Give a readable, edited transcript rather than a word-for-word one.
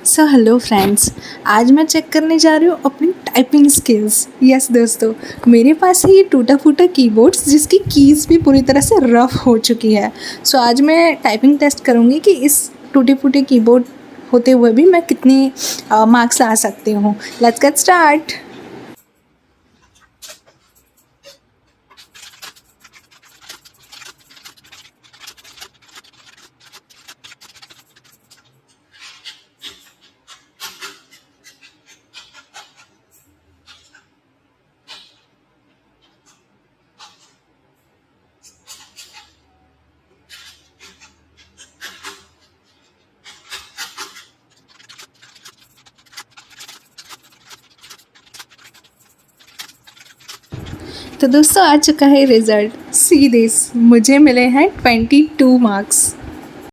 So hello friends, आज मैं check करने जा रही हूँ अपनी टाइपिंग स्किल्स। यस दोस्तों, मेरे पास है ये टूटा फूटा कीबोर्ड्स जिसकी कीज़ भी पूरी तरह से रफ़ हो चुकी है। सो आज मैं टाइपिंग टेस्ट करूँगी कि इस टूटे फूटे कीबोर्ड होते हुए भी मैं कितनी मार्क्स ला सकती हूँ। Let's get start. तो दोस्तों आ चुका है रिज़ल्ट। सी दिस, मुझे मिले हैं 22 मार्क्स।